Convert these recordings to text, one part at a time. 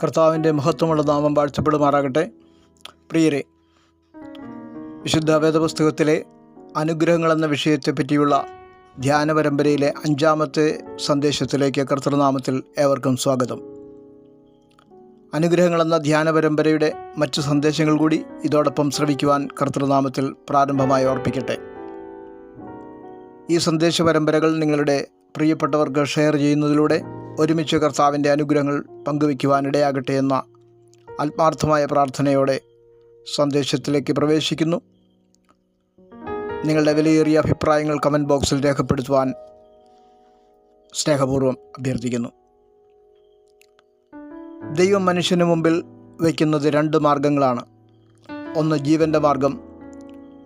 കർത്താവിൻ്റെ മഹത്വമുള്ള നാമം വാഴ്ത്തപ്പെടുമാറാകട്ടെ. പ്രിയരെ, വിശുദ്ധ വേദപുസ്തകത്തിലെ അനുഗ്രഹങ്ങളെന്ന വിഷയത്തെപ്പറ്റിയുള്ള ധ്യാന പരമ്പരയിലെ 5-ാമത്തെ സന്ദേശത്തിലേക്ക് കർത്തൃനാമത്തിൽ ഏവർക്കും സ്വാഗതം. അനുഗ്രഹങ്ങളെന്ന ധ്യാന പരമ്പരയുടെ മറ്റു സന്ദേശങ്ങൾ കൂടി ഇതോടൊപ്പം ശ്രവിക്കുവാൻ കർത്തൃനാമത്തിൽ പ്രാരംഭമായി ഓർപ്പിക്കട്ടെ. ഈ സന്ദേശ പരമ്പരകൾ നിങ്ങളുടെ പ്രിയപ്പെട്ടവർക്ക് ഷെയർ ചെയ്യുന്നതിലൂടെ ഒരുമിച്ച് കർത്താവിൻ്റെ അനുഗ്രഹങ്ങൾ പങ്കുവയ്ക്കുവാനിടയാകട്ടെ എന്ന ആത്മാർത്ഥമായ പ്രാർത്ഥനയോടെ സന്ദേശത്തിലേക്ക് പ്രവേശിക്കുന്നു. നിങ്ങളുടെ വിലയേറിയ അഭിപ്രായങ്ങൾ കമൻറ്റ് ബോക്സിൽ രേഖപ്പെടുത്തുവാൻ സ്നേഹപൂർവ്വം അഭ്യർത്ഥിക്കുന്നു. ദൈവം മനുഷ്യന് മുമ്പിൽ വയ്ക്കുന്നത് 2 മാർഗങ്ങളാണ്. ഒന്ന് ജീവൻ്റെ മാർഗം,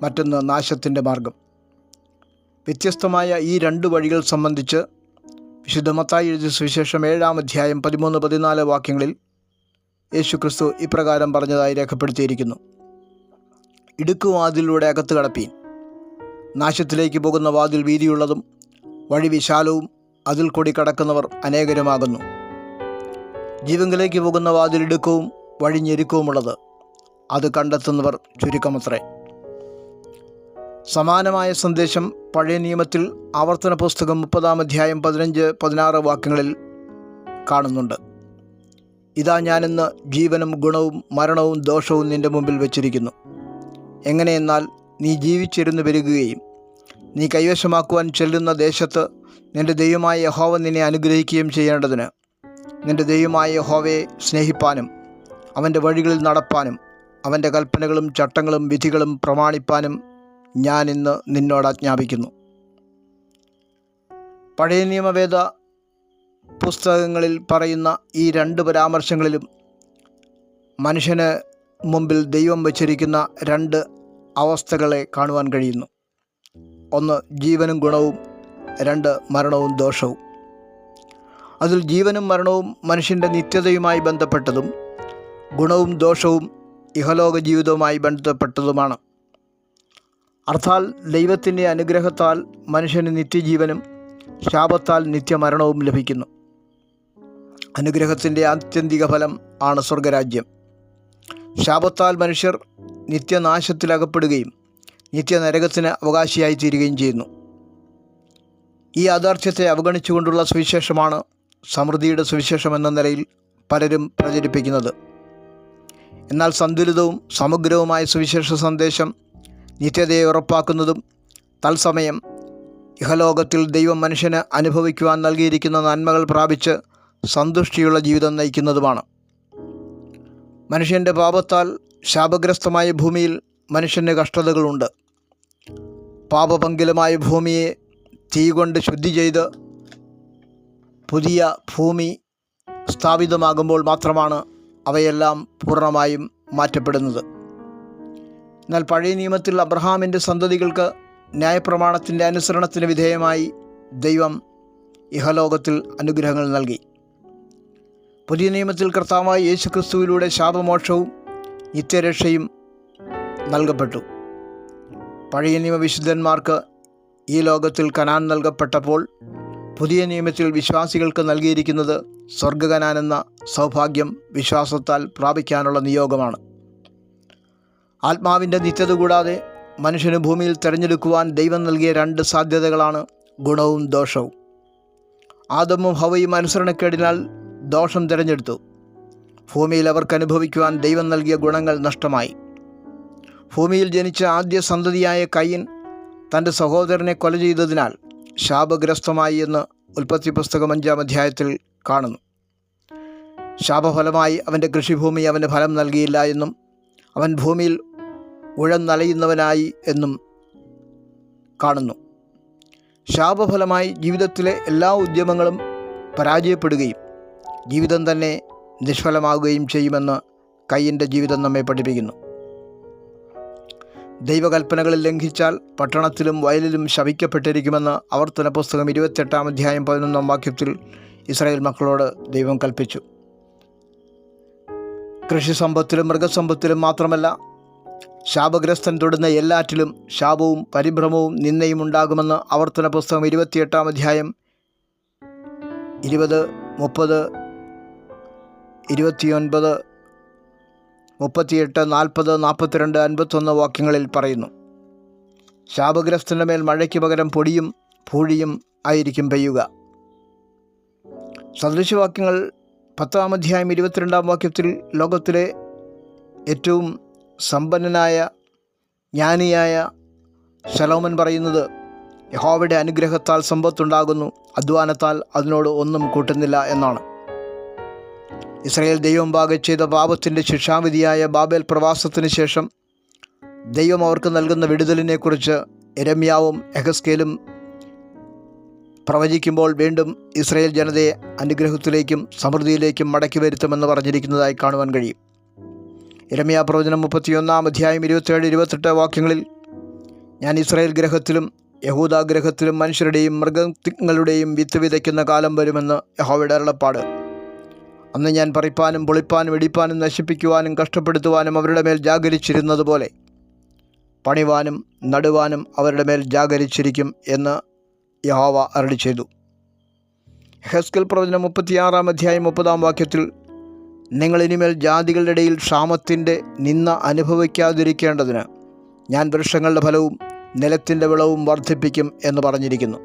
മറ്റൊന്ന് നാശത്തിൻ്റെ മാർഗം. വ്യത്യസ്തമായ ഈ 2 വഴികൾ സംബന്ധിച്ച് വിശുദ്ധ മത്തായി എഴുതിയ സുവിശേഷം 7-ാം അധ്യായം 13-14 വാക്യങ്ങളിൽ യേശുക്രിസ്തു ഇപ്രകാരം പറഞ്ഞതായി രേഖപ്പെടുത്തിയിരിക്കുന്നു: ഇടുക്കുവാതിലൂടെ അകത്ത് കടപ്പീൻ. നാശത്തിലേക്ക് പോകുന്ന വാതിൽ വീതിയുള്ളതും വഴി വിശാലവും അതിൽ കൂടി കടക്കുന്നവർ അനേകരുമാകുന്നു. ജീവങ്കിലേക്ക് പോകുന്ന വാതിൽ ഇടുക്കവും വഴി ഞെരുക്കവുമുള്ളത്, അത് കണ്ടെത്തുന്നവർ ചുരുക്കമത്രേ. സമാനമായ സന്ദേശം പഴയ നിയമത്തിൽ ആവർത്തന പുസ്തകം 30-ാം അധ്യായം 15-16 വാക്യങ്ങളിൽ കാണുന്നുണ്ട്. ഇതാ ഞാനിന്ന് ജീവനും ഗുണവും മരണവും ദോഷവും നിൻ്റെ മുമ്പിൽ വച്ചിരിക്കുന്നു. എങ്ങനെയെന്നാൽ നീ ജീവിച്ചിരുന്ന് പെരുകുകയും നീ കൈവശമാക്കുവാൻ ചെല്ലുന്ന ദേശത്ത് നിൻ്റെ ദൈവമായ യഹോവ നിന്നെ അനുഗ്രഹിക്കുകയും ചെയ്യേണ്ടതിന് നിൻ്റെ ദൈവമായ യഹോവയെ സ്നേഹിപ്പാനും അവൻ്റെ വഴികളിൽ നടപ്പാനും അവൻ്റെ കൽപ്പനകളും ചട്ടങ്ങളും വിധികളും പ്രമാണിപ്പാനും ഞാൻ ഇന്ന് നിന്നോട് ആജ്ഞാപിക്കുന്നു. പഴയ നിയമവേദ പുസ്തകങ്ങളിൽ പറയുന്ന ഈ 2 പരാമർശങ്ങളിലും മനുഷ്യന് മുമ്പിൽ ദൈവം വച്ചിരിക്കുന്ന 2 അവസ്ഥകളെ കാണുവാൻ കഴിയുന്നു. ഒന്ന് ജീവനും ഗുണവും, 2 മരണവും ദോഷവും. അതിൽ ജീവനും മരണവും മനുഷ്യൻ്റെ നിത്യതയുമായി ബന്ധപ്പെട്ടതും ഗുണവും ദോഷവും ഇഹലോക ജീവിതവുമായി ബന്ധപ്പെട്ടതുമാണ്. അർത്ഥാൽ ദൈവത്തിൻ്റെ അനുഗ്രഹത്താൽ മനുഷ്യന് നിത്യജീവനും ശാപത്താൽ നിത്യമരണവും ലഭിക്കുന്നു. അനുഗ്രഹത്തിൻ്റെ ആത്യന്തിക ഫലം ആണ് സ്വർഗരാജ്യം. ശാപത്താൽ മനുഷ്യർ നിത്യനാശത്തിലകപ്പെടുകയും നിത്യനരകത്തിന് അവകാശിയായി തീരുകയും ചെയ്യുന്നു. ഈ യാഥാർത്ഥ്യത്തെ അവഗണിച്ചുകൊണ്ടുള്ള സുവിശേഷമാണ് സമൃദ്ധിയുടെ സുവിശേഷം എന്ന നിലയിൽ പലരും പ്രചരിപ്പിക്കുന്നത്. എന്നാൽ സന്തുലിതവും സമഗ്രവുമായ സുവിശേഷ സന്ദേശം നിത്യതയെ ഉറപ്പാക്കുന്നതും തത്സമയം ഇഹലോകത്തിൽ ദൈവം മനുഷ്യന് അനുഭവിക്കുവാൻ നൽകിയിരിക്കുന്ന നന്മകൾ പ്രാപിച്ച് സന്തുഷ്ടിയുള്ള ജീവിതം നയിക്കുന്നതുമാണ്. മനുഷ്യൻ്റെ പാപത്താൽ ശാപഗ്രസ്തമായ ഭൂമിയിൽ മനുഷ്യന് കഷ്ടതകളുണ്ട്. പാപപങ്കിലമായ ഭൂമിയെ തീ കൊണ്ട് ശുദ്ധി ചെയ്ത് പുതിയ ഭൂമി സ്ഥാപിതമാകുമ്പോൾ മാത്രമാണ് അവയെല്ലാം പൂർണ്ണമായും മാറ്റപ്പെടുന്നത്. എന്നാൽ പഴയ നിയമത്തിൽ അബ്രഹാമിൻ്റെ സന്തതികൾക്ക് ന്യായപ്രമാണത്തിൻ്റെ അനുസരണത്തിന് വിധേയമായി ദൈവം ഇഹലോകത്തിൽ അനുഗ്രഹങ്ങൾ നൽകി. പുതിയ നിയമത്തിൽ കർത്താവായ യേശുക്രിസ്തുവിലൂടെ ശാപമോക്ഷവും നിത്യരക്ഷയും നൽകപ്പെട്ടു. പഴയ നിയമ വിശുദ്ധന്മാർക്ക് ഈ ലോകത്തിൽ കനാൻ നൽകപ്പെട്ടപ്പോൾ പുതിയ നിയമത്തിൽ വിശ്വാസികൾക്ക് നൽകിയിരിക്കുന്നത് സ്വർഗകനാൻ എന്ന സൗഭാഗ്യം വിശ്വാസത്താൽ പ്രാപിക്കാനുള്ള നിയോഗമാണ്. ആത്മാവിൻ്റെ നിത്യത കൂടാതെ മനുഷ്യന് ഭൂമിയിൽ തിരഞ്ഞെടുക്കുവാൻ ദൈവം നൽകിയ 2 സാധ്യതകളാണ് ഗുണവും ദോഷവും. ആദമും ഹവയും അനുസരണക്കേടിനാൽ ദോഷം തിരഞ്ഞെടുത്തു. ഭൂമിയിൽ അവർക്ക് അനുഭവിക്കുവാൻ ദൈവം നൽകിയ ഗുണങ്ങൾ നഷ്ടമായി. ഭൂമിയിൽ ജനിച്ച ആദ്യ സന്തതിയായ കയീൻ തൻ്റെ സഹോദരനെ കൊല ചെയ്തതിനാൽ ശാപഗ്രസ്തമായി എന്ന് ഉൽപ്പത്തി പുസ്തകം 5-ാം അധ്യായത്തിൽ കാണുന്നു. ശാപഫലമായി അവൻ്റെ കൃഷിഭൂമി അവന് ഫലം നൽകിയില്ല എന്നും അവൻ ഭൂമിയിൽ ഉഴന്നലയുന്നവനായി എന്നും കാണുന്നു. ശാപഫലമായി ജീവിതത്തിലെ എല്ലാ ഉദ്യമങ്ങളും പരാജയപ്പെടുകയും ജീവിതം തന്നെ നിഷ്ഫലമാകുകയും ചെയ്യുമെന്ന് കയീൻ്റെ ജീവിതം നമ്മെ പഠിപ്പിക്കുന്നു. ദൈവകൽപ്പനകളിൽ ലംഘിച്ചാൽ പട്ടണത്തിലും വയലിലും ശപിക്കപ്പെട്ടിരിക്കുമെന്ന് ആവർത്തന പുസ്തകം 28-ാം അധ്യായം 11-ാം വാക്യത്തിൽ ഇസ്രായേൽ മക്കളോട് ദൈവം കൽപ്പിച്ചു. കൃഷിസമ്പത്തിലും മൃഗസമ്പത്തിലും മാത്രമല്ല, ശാപഗ്രസ്തൻ തൊടുന്ന എല്ലാറ്റിലും ശാപവും പരിഭ്രമവും നിന്ദയും ഉണ്ടാകുമെന്ന് ആവർത്തന പുസ്തകം 28-ാം അധ്യായം 20, 30, 29, 38, 40, 42, 51 വാക്യങ്ങളിൽ പറയുന്നു. ശാപഗ്രസ്തൻ്റെ മേൽ മഴയ്ക്ക് പകരം പൊടിയും പൂഴിയും ആയിരിക്കും പെയ്യുക. സദൃശവാക്യങ്ങൾ 10-ാം അധ്യായം 22-ാം വാക്യത്തിൽ ലോകത്തിലെ ഏറ്റവും സമ്പന്നനായ ജ്ഞാനിയായ ശലോമൻ പറയുന്നത്, യഹോവയുടെ അനുഗ്രഹത്താൽ സമ്പത്തുണ്ടാകുന്നു, അധ്വാനത്താൽ അതിനോട് ഒന്നും കൂട്ടുന്നില്ല എന്നാണ്. ഇസ്രായേൽ ദൈവമുമ്പാകെ ചെയ്ത പാപത്തിൻ്റെ ശിക്ഷാവിധിയായ ബാബേൽ പ്രവാസത്തിന് ശേഷം ദൈവം അവർക്ക് നൽകുന്ന വിടുതലിനെക്കുറിച്ച് യെരമ്യാവും യെഹെസ്കേലും പ്രവചിക്കുമ്പോൾ വീണ്ടും ഇസ്രായേൽ ജനതയെ അനുഗ്രഹത്തിലേക്കും സമൃദ്ധിയിലേക്കും മടക്കി വരുത്തുമെന്ന് പറഞ്ഞിരിക്കുന്നതായി കാണുവാൻ കഴിയും. യെരമ്യാ പ്രവചനം 31-ാം അധ്യായം 27-28 വാക്യങ്ങളിൽ, ഞാൻ ഇസ്രായേൽ ഗ്രഹത്തിലും യഹൂദാ ഗ്രഹത്തിലും മനുഷ്യരുടെയും മൃഗങ്ങളുടെയും വിത്ത് വിതയ്ക്കുന്ന കാലം വരുമെന്ന് യഹോവയുടെ അരുളപ്പാട്. അന്ന് ഞാൻ പറിപ്പാനും പൊളിപ്പാനും ഇടിപ്പാനും നശിപ്പിക്കുവാനും കഷ്ടപ്പെടുത്തുവാനും അവരുടെ മേൽ ജാഗരിച്ചിരുന്നത് പോലെ പണിവാനും നടുവാനും അവരുടെ മേൽ ജാഗരിച്ചിരിക്കും എന്ന് യഹോവ അരുളി ചെയ്തു. യെഹെസ്കേൽ പ്രവചനം 36-ാം അധ്യായം 30-ാം വാക്യത്തിൽ, നിങ്ങൾ ഇനിമേൽ ജാതികളുടെ ഇടയിൽ ക്ഷാമത്തിൻ്റെ നിന്ന അനുഭവിക്കാതിരിക്കേണ്ടതിന് ഞാൻ വൃക്ഷങ്ങളുടെ ഫലവും നിലത്തിൻ്റെ വിളവും വർദ്ധിപ്പിക്കും എന്ന് പറഞ്ഞിരിക്കുന്നു.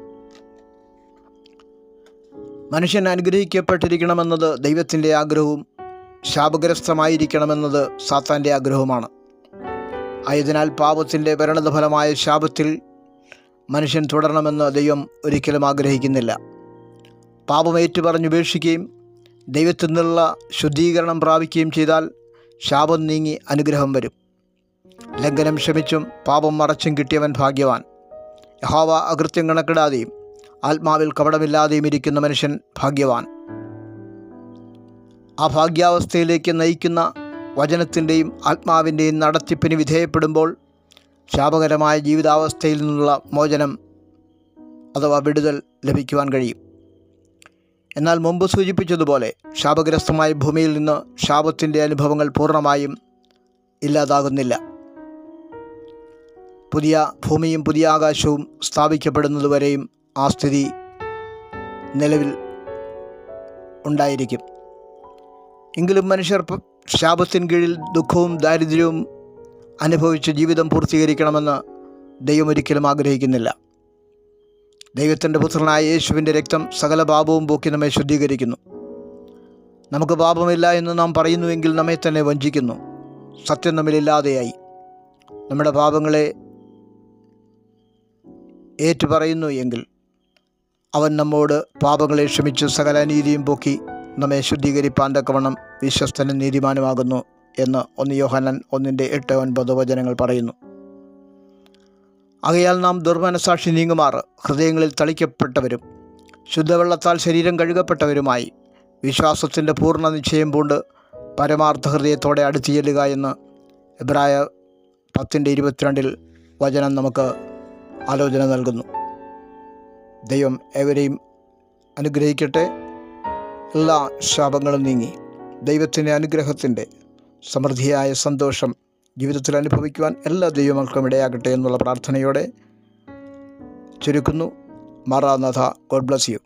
മനുഷ്യൻ അനുഗ്രഹിക്കപ്പെട്ടിരിക്കണമെന്നത് ദൈവത്തിൻ്റെ ആഗ്രഹവും ശാപഗ്രസ്തമായിരിക്കണമെന്നത് സാത്താൻ്റെ ആഗ്രഹവുമാണ്. ആയതിനാൽ പാപത്തിൻ്റെ പരിണതഫലമായ ശാപത്തിൽ മനുഷ്യൻ തുടരണമെന്ന് ദൈവം ഒരിക്കലും ആഗ്രഹിക്കുന്നില്ല. പാപം ഏറ്റുപറഞ്ഞുപേക്ഷിക്കുകയും ദൈവത്തിൽ നിന്നുള്ള ശുദ്ധീകരണം പ്രാപിക്കുകയും ചെയ്താൽ ശാപം നീങ്ങി അനുഗ്രഹം വരും. ലംഘനം ക്ഷമിച്ചും പാപം മറച്ചും കിട്ടിയവൻ ഭാഗ്യവാൻ. യഹോവ അകൃത്യം കണക്കിടാതെയും ആത്മാവിൽ കപടമില്ലാതെയും ഇരിക്കുന്ന മനുഷ്യൻ ഭാഗ്യവാൻ. ആ ഭാഗ്യാവസ്ഥയിലേക്ക് നയിക്കുന്ന വചനത്തിൻ്റെയും ആത്മാവിൻ്റെയും നടത്തിപ്പിന് വിധേയപ്പെടുമ്പോൾ ശാപകരമായ ജീവിതാവസ്ഥയിൽ നിന്നുള്ള മോചനം അഥവാ വിടുതൽ ലഭിക്കുവാൻ കഴിയും. എന്നാൽ മുമ്പ് സൂചിപ്പിച്ചതുപോലെ ശാപഗ്രസ്തമായ ഭൂമിയിൽ നിന്ന് ശാപത്തിൻ്റെ അനുഭവങ്ങൾ പൂർണ്ണമായും ഇല്ലാതാകുന്നില്ല. പുതിയ ഭൂമിയും പുതിയ ആകാശവും സ്ഥാപിക്കപ്പെടുന്നതുവരെയും ആ സ്ഥിതി നിലവിൽ ഉണ്ടായിരിക്കും. എങ്കിലും മനുഷ്യർ ശാപത്തിൻ കീഴിൽ ദുഃഖവും ദാരിദ്ര്യവും അനുഭവിച്ച് ജീവിതം പൂർത്തീകരിക്കണമെന്ന് ദൈവം ഒരിക്കലും ആഗ്രഹിക്കുന്നില്ല. ദൈവത്തിൻ്റെ പുത്രനായ യേശുവിൻ്റെ രക്തം സകല പാപവും പോക്കി നമ്മെ ശുദ്ധീകരിക്കുന്നു. നമുക്ക് പാപമില്ല എന്ന് നാം പറയുന്നുവെങ്കിൽ നമ്മെ തന്നെ വഞ്ചിക്കുന്നു. സത്യം നമ്മിലില്ലാതെയായി. നമ്മുടെ പാപങ്ങളെ ഏറ്റുപറയുന്നു എങ്കിൽ അവൻ നമ്മോട് പാപങ്ങളെ ക്ഷമിച്ച് സകല അനീതിയും പോക്കി നമ്മെ ശുദ്ധീകരിപ്പാൻ തക്കവണ്ണം വിശ്വസ്തനും നീതിമാനുമാകുന്നു എന്ന് 1 യോഹന്നാൻ 1:8-9 വചനങ്ങൾ പറയുന്നു. ആകയാൽ നാം ദുർമനസാക്ഷി നീങ്ങുമാറ് ഹൃദയങ്ങളിൽ തളിക്കപ്പെട്ടവരും ശുദ്ധവെള്ളത്താൽ ശരീരം കഴുകപ്പെട്ടവരുമായി വിശ്വാസത്തിൻ്റെ പൂർണ്ണ നിശ്ചയം പൂണ്ട് പരമാർത്ഥ ഹൃദയത്തോടെ അടുത്തു ചെല്ലുക എന്ന് എബ്രായർ 10:22 വചനം നമുക്ക് ആലോചന നൽകുന്നു. ദൈവം ഏവരെയും അനുഗ്രഹിക്കട്ടെ. എല്ലാ ശാപങ്ങളും നീങ്ങി ദൈവത്തിൻ്റെ അനുഗ്രഹത്തിൻ്റെ സമൃദ്ധിയായ സന്തോഷം ജീവിതത്തിൽ അനുഭവിക്കുവാൻ എല്ലാ ദൈവമക്കൾക്കും ഇടയാകട്ടെ എന്നുള്ള പ്രാർത്ഥനയോടെ ചുരുക്കുന്നു. മാറാനാഥ. God bless U.